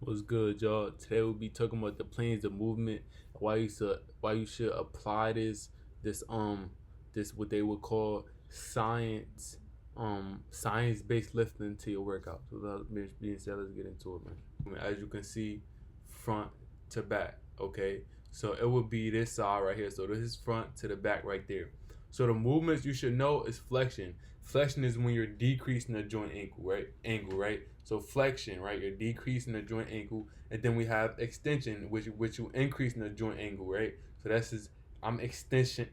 What's good, y'all? Today we'll be talking about the planes of movement. Why you should apply this what they would call science-based lifting to your workouts. Without being said, let's get into it, man. As you can see, front to back. Okay, so it would be this side right here. So this is front to the back right there. So the movements you should know is flexion. Flexion is when you're decreasing the joint angle, right? So flexion, right? You're decreasing the joint angle, and then we have extension, which you increasing the joint angle, right? So that's is I'm extension,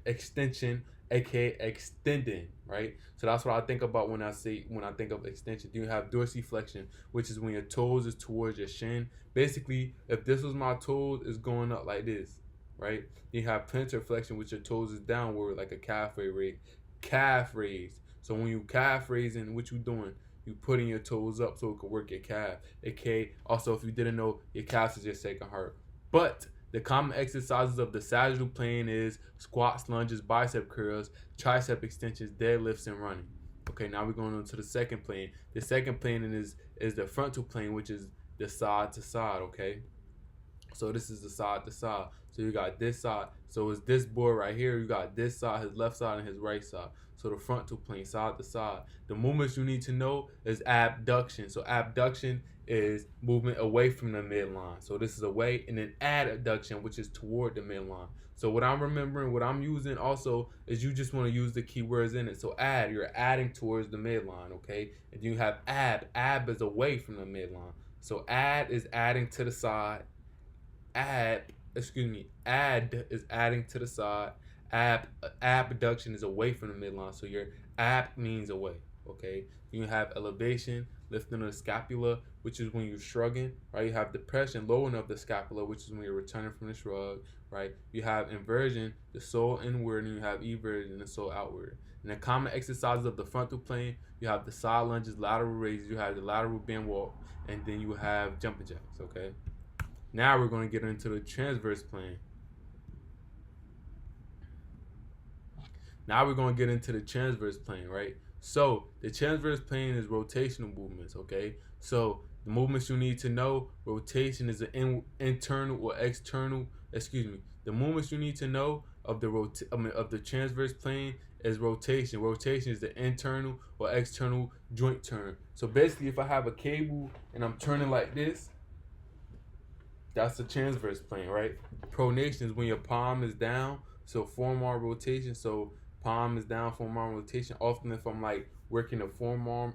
aka extending, right? So that's what I think about when I think of extension. Then you have dorsiflexion, which is when your toes is towards your shin. Basically, if this was my toes, it's going up like this, right? You have plantar flexion, which your toes is downward like a calf raise. So when you calf raising, what you doing? You putting your toes up so it can work your calf. Okay. Also, if you didn't know, your calves is your second heart. But the common exercises of the sagittal plane is squats, lunges, bicep curls, tricep extensions, deadlifts, and running. Okay, now we're going on to the second plane. The second plane is the frontal plane, which is the side to side. Okay, so this is the side to side. So you got this side. So it's this board right here. You got this side, his left side, and his right side. So the frontal plane, side to side. The movements you need to know is abduction. So abduction is movement away from the midline. So this is away, and then adduction, which is toward the midline. So what I'm remembering, what I'm using also is you just want to use the keywords in it. So add, you're adding towards the midline, okay? And you have ab. Ab is away from the midline. So add is adding to the side. Add is adding to the side. Abduction is away from the midline. So your ab means away. Okay. You have elevation, lifting of the scapula, which is when you're shrugging, right? You have depression, lowering of the scapula, which is when you're returning from the shrug, right? You have inversion, the sole inward, and you have eversion, the sole outward. And the common exercises of the frontal plane, you have the side lunges, lateral raises, you have the lateral bend walk, and then you have jumping jacks. Okay. Now we're going to get into the transverse plane. Right? So the transverse plane is rotational movements, okay? So the movements you need to know, rotation is an internal or external, the movements you need to know of the transverse plane is rotation. Rotation is the internal or external joint turn. So basically, if I have a cable and I'm turning like this, that's the transverse plane, right? Pronation is when your palm is down, so forearm rotation. So palm is down, forearm rotation. Often, if I'm like working a forearm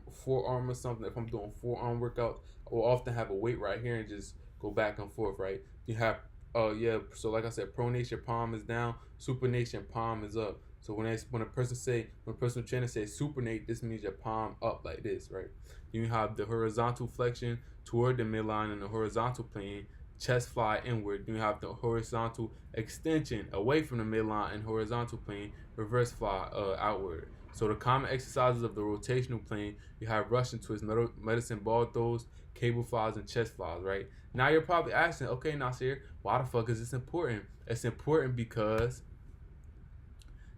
or something, if I'm doing forearm workouts, I will often have a weight right here and just go back and forth, right? You have, so like I said, pronation, palm is down. Supination, palm is up. So when a personal trainer says supinate, this means your palm up like this, right? You have the horizontal flexion toward the midline in the horizontal plane. Chest fly inward. Then you have the horizontal extension away from the midline and horizontal plane. Reverse fly outward. So the common exercises of the rotational plane, you have Russian twist, medicine ball throws, cable flies, and chest flies, right? Now you're probably asking, okay, Nasir, why the fuck is this important? It's important because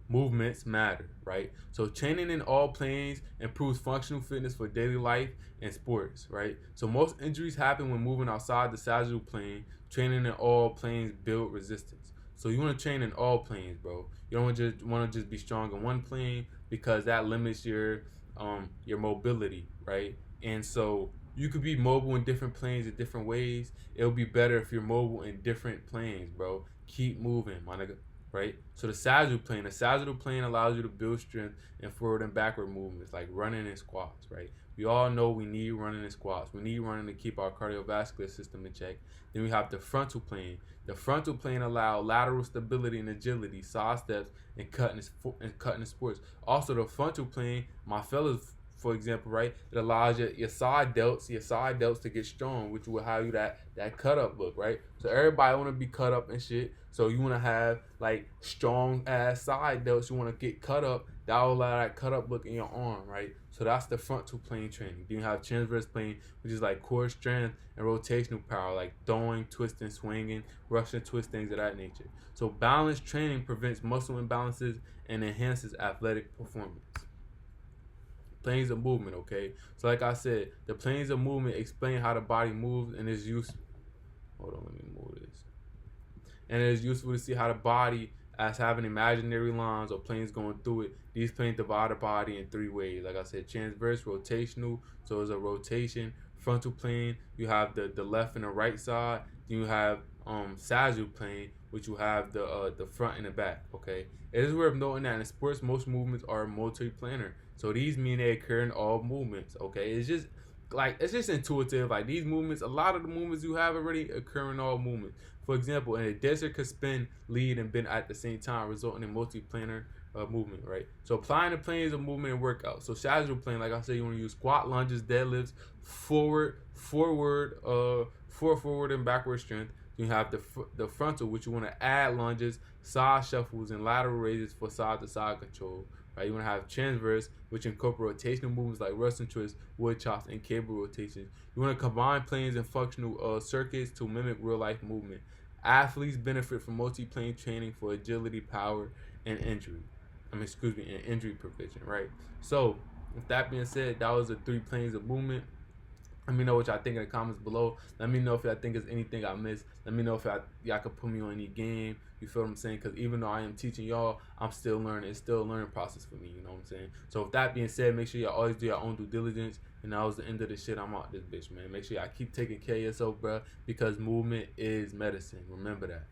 movements matter, right? So training in all planes improves functional fitness for daily life and sports, right? So most injuries happen when moving outside the sagittal plane. Training in all planes build resistance. So you want to train in all planes, bro. You don't want to just be strong in one plane because that limits your mobility, right? And so you could be mobile in different planes in different ways. It'll be better if you're mobile in different planes, bro. Keep moving, my nigga. Right? So the sagittal plane allows you to build strength in forward and backward movements like running and squats, right? We all know we need running and squats. We need running to keep our cardiovascular system in check. Then we have the frontal plane. The frontal plane allows lateral stability and agility, side steps, and cutting in sports. Also, the frontal plane, my fellas, for example, right? It allows your side delts to get strong, which will have you that cut up look, right? So everybody want to be cut up and shit. So you want to have like strong ass side delts. You want to get cut up. That will allow that cut up look in your arm, right? So that's the frontal plane training. Then you have transverse plane, which is like core strength and rotational power, like throwing, twisting, swinging, Russian twist, things of that nature. So balanced training prevents muscle imbalances and enhances athletic performance. Planes of movement, okay? So like I said, the planes of movement explain how the body moves and is Hold on, let me move this. And it is useful to see how the body, as having imaginary lines or planes going through it, these planes divide the body in three ways. Like I said, transverse, rotational, so it's a rotation. Frontal plane, you have the left and the right side. Then you have sagittal plane, which you have the front and the back. Okay, it is worth noting that in sports, most movements are multiplanar. So these mean they occur in all movements. Okay, it's just intuitive. Like these movements, a lot of the movements you have already occur in all movements. For example, in a desert could spin, lead, and bend at the same time, resulting in multiplanar movement, right? So applying the planes of movement and workout. So sagittal plane, like I said, you want to use squat, lunges, deadlifts, forward, forward and backward strength. You have the frontal, which you want to add lunges, side shuffles, and lateral raises for side-to-side control. Right? You want to have transverse, which incorporate rotational movements like Russian twists, wood chops, and cable rotations. You want to combine planes and functional circuits to mimic real-life movement. Athletes benefit from multi-plane training for agility, power, and injury. And injury prevention. Right? So, with that being said, that was the 3 planes of movement. Let me know what y'all think in the comments below. Let me know if y'all think there's anything I missed. Let me know if y'all could put me on any game. You feel what I'm saying? Because even though I am teaching y'all, I'm still learning. It's still a learning process for me. You know what I'm saying? So with that being said, make sure y'all always do your own due diligence. And that was the end of the shit. I'm out this bitch, man. Make sure y'all keep taking care of yourself, bro. Because movement is medicine. Remember that.